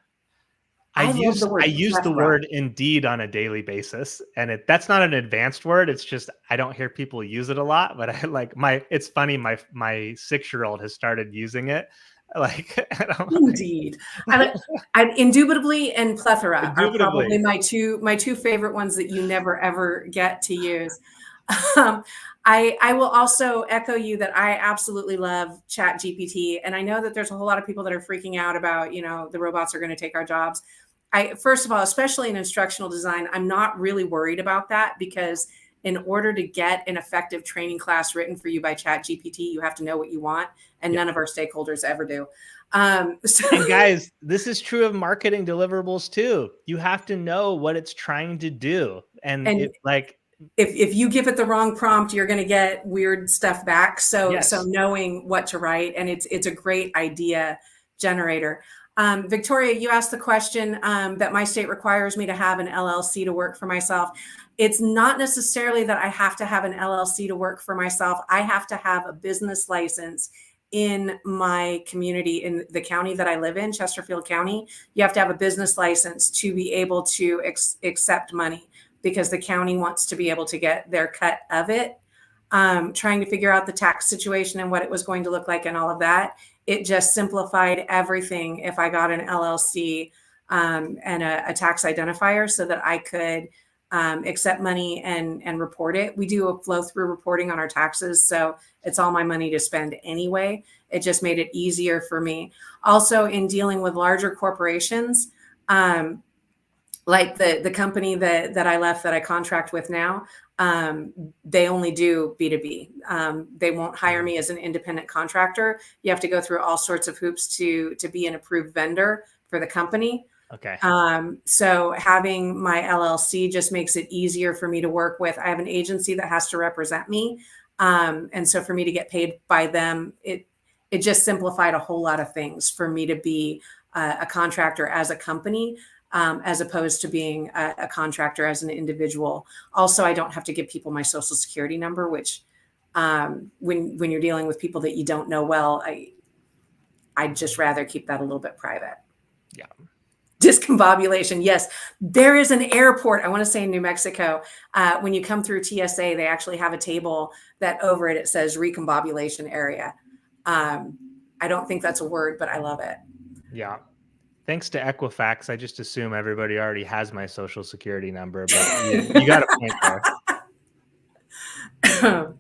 I love the word use the plethora. word Indeed on a daily basis, and that's not an advanced word. It's just I don't hear people use it a lot, but I like it's funny. My 6-year-old has started using it. Like Indeed, I indubitably and plethora are probably Indubitably. my two favorite ones that you never ever get to use. I will also echo you that I absolutely love Chat GPT, and I know that there's a whole lot of people that are freaking out about the robots are going to take our jobs. First of all, especially in instructional design, I'm not really worried about that because in order to get an effective training class written for you by Chat GPT, you have to know what you want, and none of our stakeholders ever do. And guys, this is true of marketing deliverables too. You have to know what it's trying to do, and if you give it the wrong prompt, you're going to get weird stuff back. So knowing what to write, and it's a great idea generator. Victoria, you asked the question that my state requires me to have an LLC to work for myself. It's not necessarily that I have to have an LLC to work for myself. I have to have a business license in my community, in the county that I live in, Chesterfield County. You have to have a business license to be able to accept money because the county wants to be able to get their cut of it. Trying to figure out the tax situation and what it was going to look like and all of that. It just simplified everything if I got an LLC and a tax identifier so that I could accept money and report it. We do a flow through reporting on our taxes, so it's all my money to spend anyway. It just made it easier for me. Also, in dealing with larger corporations, like the company that I left that I contract with now, they only do B2B. They won't hire me as an independent contractor. You have to go through all sorts of hoops to be an approved vendor for the company. Okay. So having my LLC just makes it easier for me to work with. I have an agency that has to represent me. And so for me to get paid by them, it just simplified a whole lot of things for me to be a contractor as a company, as opposed to being a contractor as an individual. Also, I don't have to give people my social security number, which when you're dealing with people that you don't know well, I'd just rather keep that a little bit private. Yeah. Discombobulation. Yes, there is an airport, I want to say in New Mexico. When you come through TSA, they actually have a table that over it says recombobulation area. I don't think that's a word, but I love it. Yeah. Thanks to Equifax, I just assume everybody already has my social security number, but you got a point there.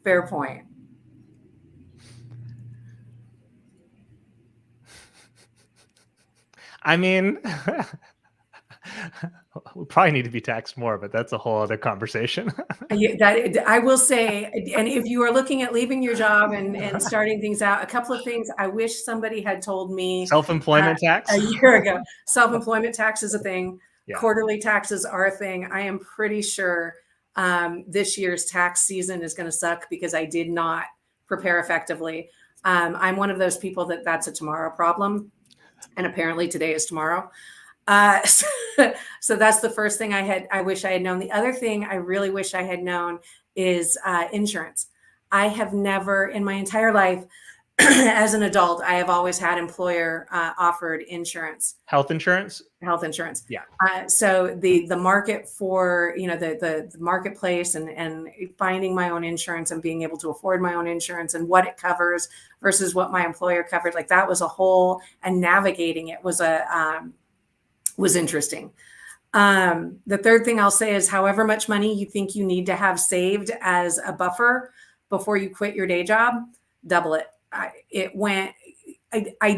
Fair point. I mean, we probably need to be taxed more, but that's a whole other conversation. That I will say, and if you are looking at leaving your job and starting things out, a couple of things I wish somebody had told me Self-employment tax? a year ago. Self-employment tax is a thing. Yeah. Quarterly taxes are a thing. I am pretty sure this year's tax season is going to suck because I did not prepare effectively. I'm one of those people that's a tomorrow problem. And apparently today is tomorrow. So that's the first thing I wish I had known. The other thing I really wish I had known is insurance. I have never in my entire life, as an adult, I have always had employer offered insurance. Health insurance? Health insurance. Yeah. So the market for, the marketplace and finding my own insurance and being able to afford my own insurance and what it covers versus what my employer covered, like that was a whole, and navigating it was was interesting. The third thing I'll say is however much money you think you need to have saved as a buffer before you quit your day job, double it. I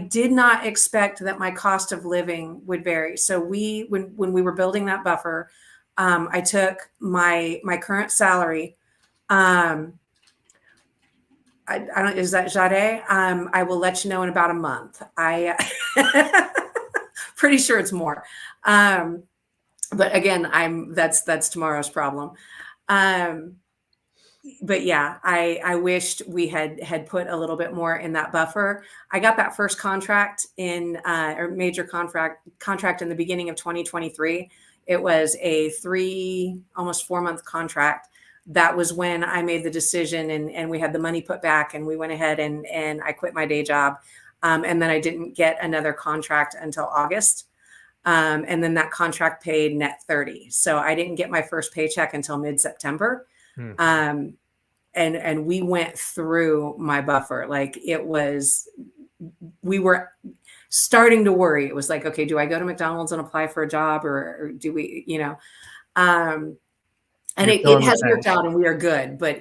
did not expect that my cost of living would vary. So when we were building that buffer, I took my current salary. I don't, is that Jade? I will let you know in about a month. Pretty sure it's more. But again, that's tomorrow's problem. But yeah, I wished we had put a little bit more in that buffer. I got that first contract or major contract in the beginning of 2023. It was a almost 4-month contract. That was when I made the decision and we had the money put back and we went ahead and I quit my day job. And then I didn't get another contract until August. And then that contract paid net 30. So I didn't get my first paycheck until mid-September. And we went through my buffer. Like we were starting to worry. It was like, okay, do I go to McDonald's and apply for a job or do we, and it has worked out and we are good, but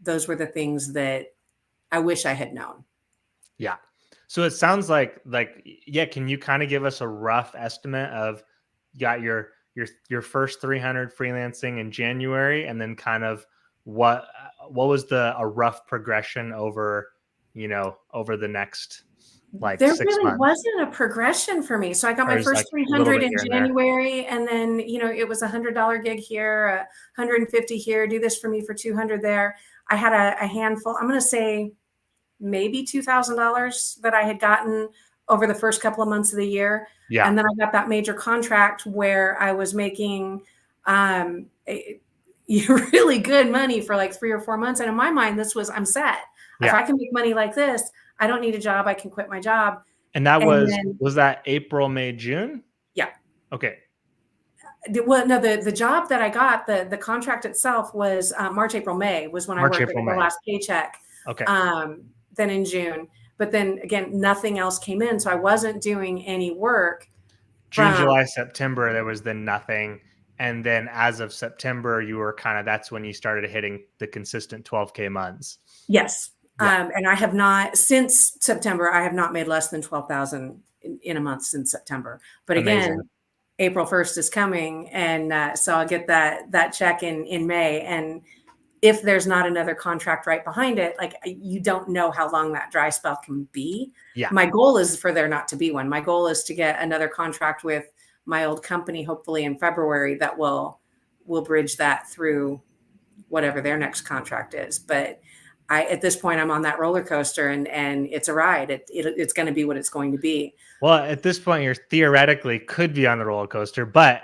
those were the things that I wish I had known. Yeah. So it sounds like, yeah, can you kind of give us a rough estimate of you got your first 300 freelancing in January, and then kind of what was a rough progression over the next there 6 really months? Wasn't a progression for me. So I got my first 300 in January, and then it was $100 gig here, 150 here, do this for me for 200 there. I had a handful, I'm going to say maybe $2,000 that I had gotten over the first couple of months of the year. Yeah. And then I got that major contract where I was making really good money for like 3 or 4 months. And in my mind, I'm set. Yeah. If I can make money like this, I don't need a job. I can quit my job. And that was that April, May, June? Yeah. Okay. Well, no, the job that I got, the contract itself was March, April, May was when I worked the last paycheck. Okay. Then in June, but then again, nothing else came in. So I wasn't doing any work. June, July, September, there was then nothing. And then as of September, you were that's when you started hitting the consistent 12K months. Yes. Yeah. And I have not, since September, I have not made less than 12,000 in a month since September. But again, April 1st is coming. And so I'll get that check in May. And if there's not another contract right behind it, like you don't know how long that dry spell can be. Yeah. My goal is for there not to be one. My goal is to get another contract with my old company, hopefully in February, that will bridge that through whatever their next contract is. But at this point, I'm on that roller coaster and it's a ride. It's going to be what it's going to be. Well, at this point, you're theoretically could be on the roller coaster, but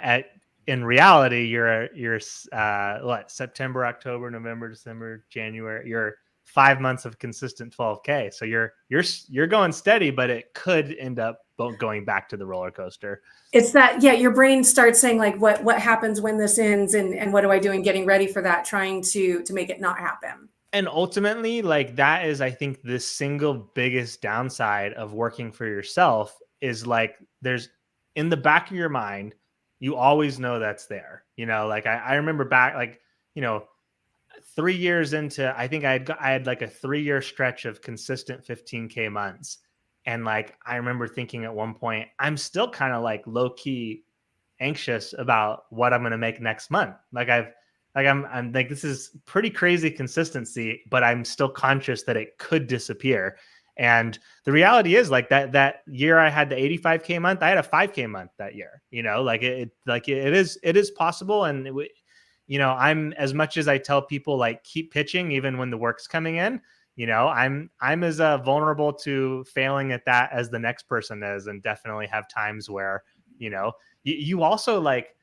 in reality, you're September, October, November, December, January. You're 5 months of consistent 12K. So you're going steady, but it could end up going back to the roller coaster. It's that, yeah, your brain starts saying like, what happens when this ends, and what do I do, and getting ready for that, trying to make it not happen. And ultimately, like that is, I think, the single biggest downside of working for yourself is like there's in the back of your mind, you always know that's there. Like I remember back, 3 years into, I think I had like a 3-year stretch of consistent 15K months. And like, I remember thinking at one point, I'm still kind of like low key anxious about what I'm going to make next month. I'm like, this is pretty crazy consistency, but I'm still conscious that it could disappear. And the reality is, like, that year I had the 85K month, I had a 5K month that year, like it is possible. And I'm, as much as I tell people, like, keep pitching even when the work's coming in, I'm as vulnerable to failing at that as the next person is, and definitely have times where, you also, like,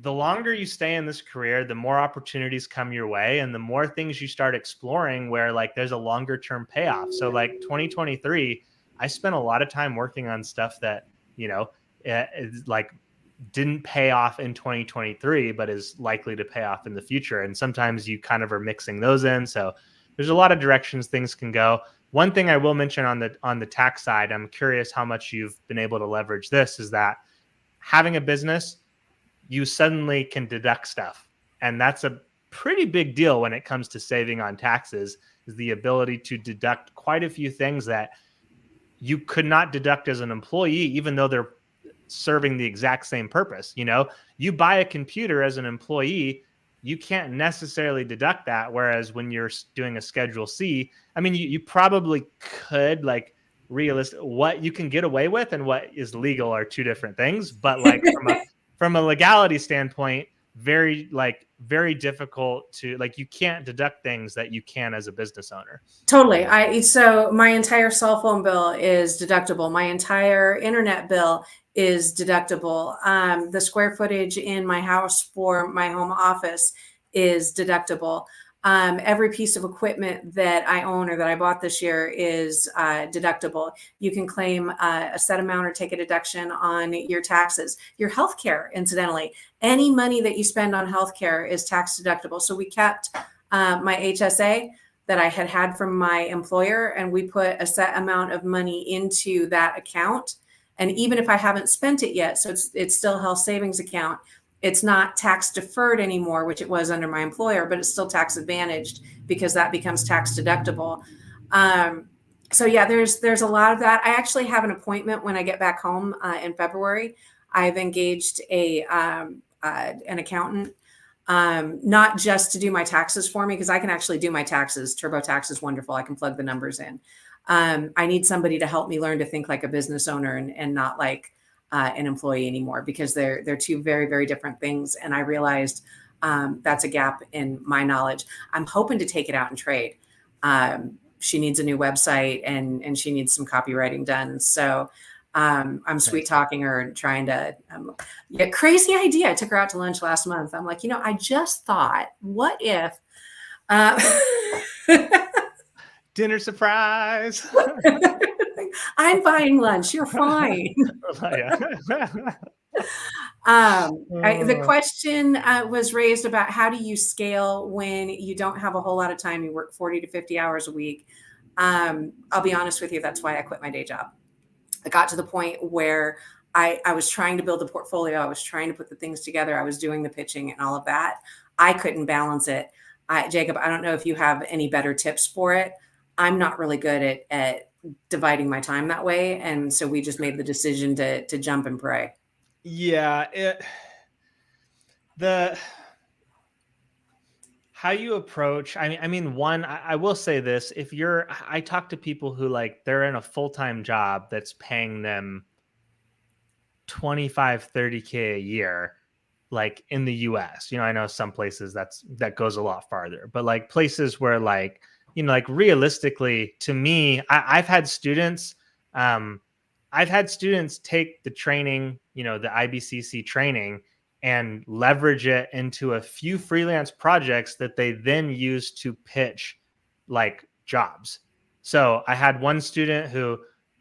the longer you stay in this career, the more opportunities come your way, and the more things you start exploring where, like, there's a longer term payoff. So, like, 2023, I spent a lot of time working on stuff that, like, didn't pay off in 2023, but is likely to pay off in the future. And sometimes you kind of are mixing those in. So there's a lot of directions things can go. One thing I will mention on the tax side, I'm curious how much you've been able to leverage this, is that having a business, you suddenly can deduct stuff. And that's a pretty big deal when it comes to saving on taxes, is the ability to deduct quite a few things that you could not deduct as an employee, even though they're serving the exact same purpose. You buy a computer as an employee, you can't necessarily deduct that. Whereas when you're doing a Schedule C, I mean, you probably could, like, realistic, what you can get away with and what is legal are two different things. But, like, from a legality standpoint, very difficult to, like, you can't deduct things that you can as a business owner. Totally. So my entire cell phone bill is deductible. My entire internet bill is deductible. The square footage in my house for my home office is deductible. Every piece of equipment that I own or that I bought this year is deductible. You can claim a set amount or take a deduction on your taxes. Your healthcare, incidentally, any money that you spend on healthcare is tax deductible. So we kept my HSA that I had from my employer, and we put a set amount of money into that account. And even if I haven't spent it yet, so it's still health savings account, it's not tax deferred anymore, which it was under my employer, but it's still tax advantaged because that becomes tax deductible. So yeah, there's a lot of that. I actually have an appointment when I get back home in February. I've engaged an accountant, not just to do my taxes for me, because I can actually do my taxes. TurboTax is wonderful. I can plug the numbers in. I need somebody to help me learn to think like a business owner and not like an employee anymore, because they're two very, very different things. And I realized that's a gap in my knowledge. I'm hoping to take it out and trade. She needs a new website and she needs some copywriting done. So I'm sweet talking her and trying to, crazy idea. I took her out to lunch last month. I'm like, I just thought, what if, dinner surprise. I'm buying lunch. You're fine. The question was raised about how do you scale when you don't have a whole lot of time? You work 40 to 50 hours a week. I'll be honest with you. That's why I quit my day job. I got to the point where I was trying to build a portfolio. I was trying to put the things together. I was doing the pitching and all of that. I couldn't balance it. Jacob, I don't know if you have any better tips for it. I'm not really good at dividing my time that way. And so we just made the decision to jump and pray. Yeah. How you approach, I mean, one, I will say this, I talk to people who, like, they're in a full-time job that's paying them 25, 30K a year, like, in the US. I know some places that goes a lot farther, but, like, places where, like, like, realistically, to me, I've had students take the training, the IBCC training, and leverage it into a few freelance projects that they then use to pitch, like, jobs. So I had one student who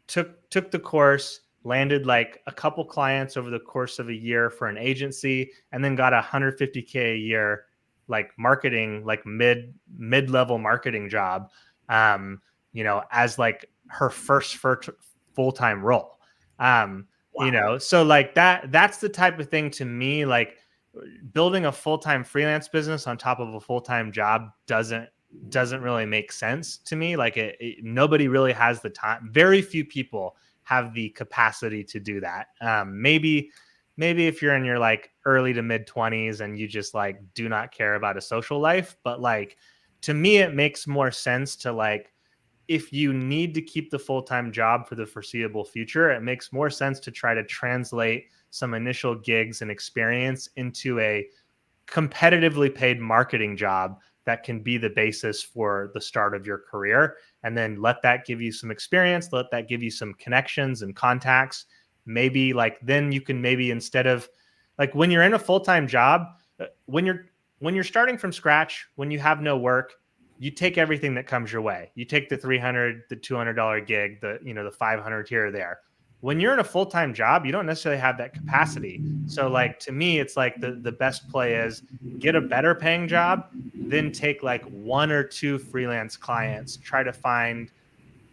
took the course, landed, like, a couple clients over the course of a year for an agency, and then got $150K a year, like, marketing, like, mid-level marketing job, as, like, her first full-time role. Wow. So, like, that's the type of thing, to me, like, building a full-time freelance business on top of a full-time job doesn't really make sense to me. Like, nobody really has the time. Very few people have the capacity to do that. Maybe maybe if you're in your like early to mid 20s and you just like do not care about a social life. But like, to me, it makes more sense to like, if you need to keep the full-time job for the foreseeable future, it makes more sense to try to translate some initial gigs and experience into a competitively paid marketing job that can be the basis for the start of your career. And then let that give you some experience, let that give you some connections and contacts. Maybe like then you can maybe, instead of like when you're in a full-time job, when you're starting from scratch, when you have no work, you take everything that comes your way. You take the $300, the $200 gig, the 500 here or there. When you're in a full-time job, you don't necessarily have that capacity. So like, to me, it's like the best play is get a better paying job, then take like one or two freelance clients, try to find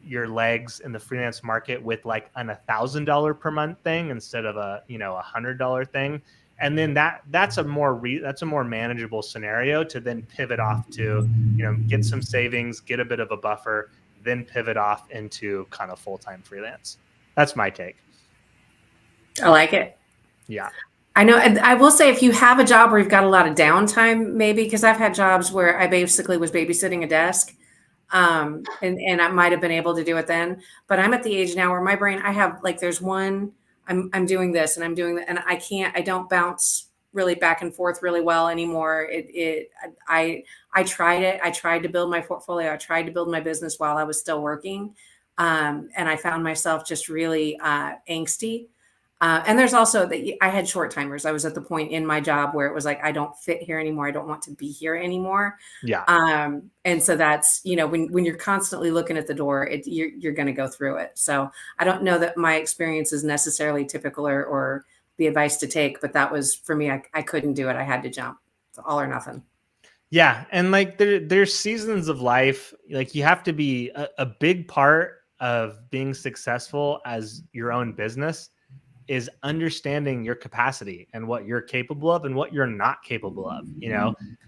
your legs in the freelance market with like an $1,000 per month thing instead of $100 thing. And then that's a more manageable scenario to then pivot off to, get some savings, get a bit of a buffer, then pivot off into kind of full-time freelance. That's my take. I like it. Yeah. I know. And I will say, if you have a job where you've got a lot of downtime, maybe, because I've had jobs where I basically was babysitting a desk, and I might have been able to do it then. But I'm at the age now where my brain, I have like, there's one, I'm doing this and I'm doing that, and I don't bounce really back and forth really well anymore. I tried it. I tried to build my portfolio. I tried to build my business while I was still working, and I found myself just really angsty. And there's also that I had short timers. I was at the point in my job where it was like, I don't fit here anymore. I don't want to be here anymore. Yeah. And so that's, when you're constantly looking at the door, you're going to go through it. So I don't know that my experience is necessarily typical or the advice to take, but that was for me. I couldn't do it. I had to jump. It's all or nothing. Yeah. And like there's seasons of life, like you have to be a big part of being successful as your own business is understanding your capacity and what you're capable of and what you're not capable of.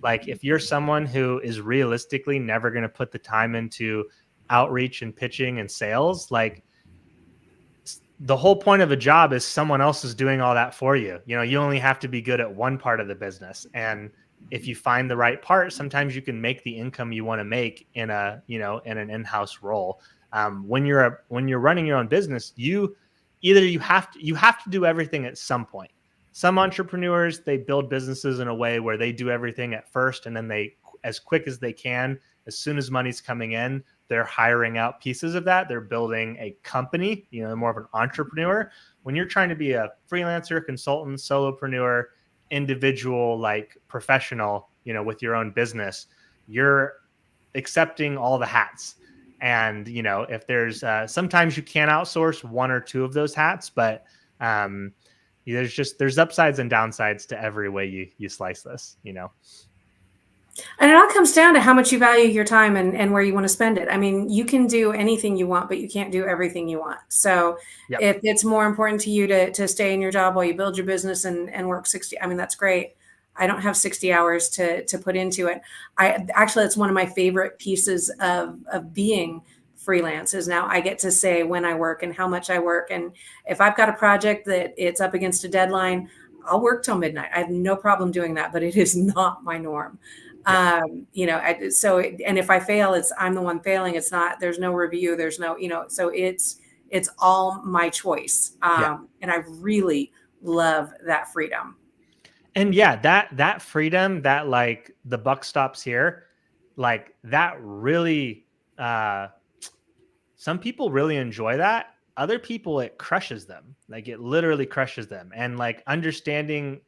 Like if you're someone who is realistically never going to put the time into outreach and pitching and sales, like the whole point of a job is someone else is doing all that for you. You only have to be good at one part of the business. And if you find the right part, sometimes you can make the income you want to make in in an in-house role. When you're running your own business, you have to do everything at some point. Some entrepreneurs, they build businesses in a way where they do everything at first, and then they, as quick as they can, as soon as money's coming in, they're hiring out pieces of that. They're building a company, more of an entrepreneur. When you're trying to be a freelancer, consultant, solopreneur, individual, like professional, with your own business, you're accepting all the hats. And, if there's sometimes you can outsource one or two of those hats, but there's upsides and downsides to every way you slice this, And it all comes down to how much you value your time and where you want to spend it. I mean, you can do anything you want, but you can't do everything you want. So Yep. if it's more important to you to stay in your job while you build your business and work 60, I mean, that's great. I don't have 60 hours to put into it. It's one of my favorite pieces of being freelance is now I get to say when I work and how much I work. And if I've got a project that it's up against a deadline, I'll work till midnight. I have no problem doing that, but it is not my norm. Yeah. And if I fail, I'm the one failing. It's not, there's no review. There's no, so it's all my choice. And I really love that freedom. And yeah, that freedom, that like the buck stops here, like that really, some people really enjoy that. Other people, it crushes them. Like it literally crushes them. And like understanding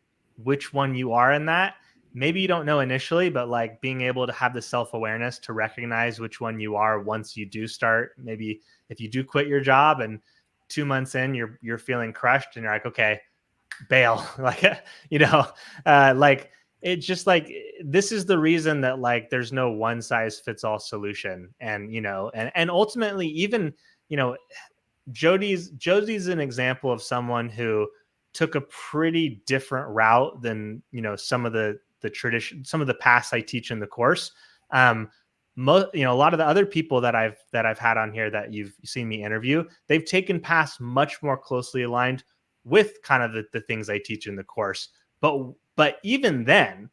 which one you are in that, maybe you don't know initially, but like being able to have the self-awareness to recognize which one you are once you do start. Maybe if you do quit your job and 2 months in, you're feeling crushed and you're like, okay, bail. Like, like it just like, this is the reason that like, there's no one size fits all solution. And, and ultimately even, Jody's an example of someone who took a pretty different route than, some of the tradition, some of the paths I teach in the course. A lot of the other people that I've had on here that you've seen me interview, they've taken paths much more closely aligned with kind of the things I teach in the course. But even then,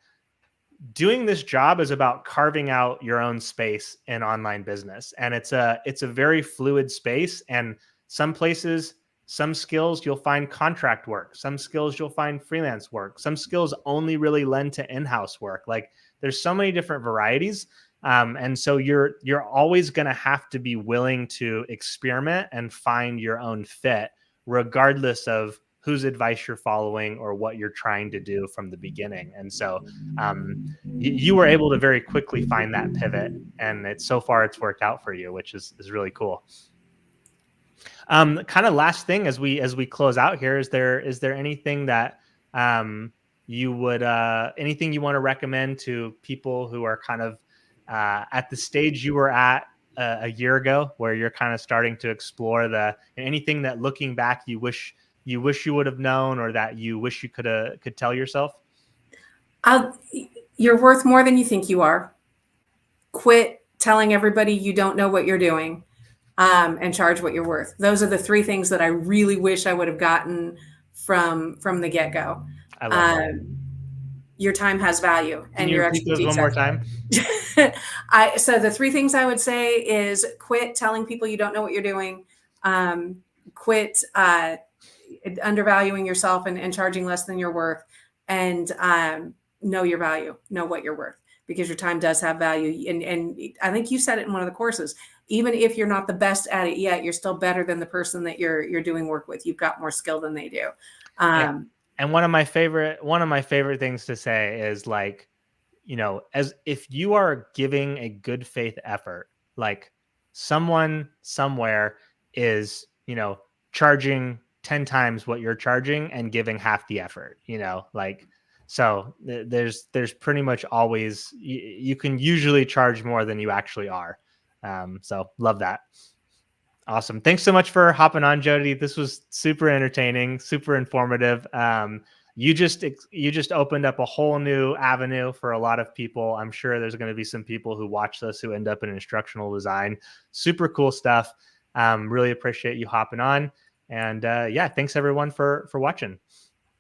doing this job is about carving out your own space in online business. And it's a very fluid space. And some places, some skills you'll find contract work, some skills you'll find freelance work, some skills only really lend to in-house work. Like there's so many different varieties. And so you're always going to have to be willing to experiment and find your own fit, regardless of whose advice you're following or what you're trying to do from the beginning. And so you were able to very quickly find that pivot, and so far it's worked out for you, which is really cool. Kind of last thing as we close out here, is there anything that you would anything you want to recommend to people who are kind of at the stage you were at a year ago, where you're kind of starting to explore anything that looking back you wish you would have known, or that you wish you could tell yourself? You're worth more than you think you are. Quit telling everybody you don't know what you're doing, and charge what you're worth. Those are the three things that I really wish I would have gotten from the get-go. I love that. Your time has value, and your expertise one more time. So the three things I would say is quit telling people you don't know what you're doing. Quit undervaluing yourself and charging less than you're worth, and know your value, know what you're worth, because your time does have value. And I think you said it in one of the courses, even if you're not the best at it yet, you're still better than the person that you're doing work with. You've got more skill than they do. Yeah. And one of my favorite things to say is, like, as if you are giving a good faith effort, like someone somewhere is, charging 10 times what you're charging and giving half the effort, like, so there's pretty much always, you can usually charge more than you actually are. So love that. Awesome. Thanks so much for hopping on, Jody. This was super entertaining, super informative. You just opened up a whole new avenue for a lot of people. I'm sure there's going to be some people who watch this who end up in instructional design. Super cool stuff. Really appreciate you hopping on. And thanks everyone for watching.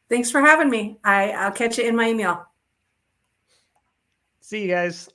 Thanks for having me. I'll catch you in my email. See you guys.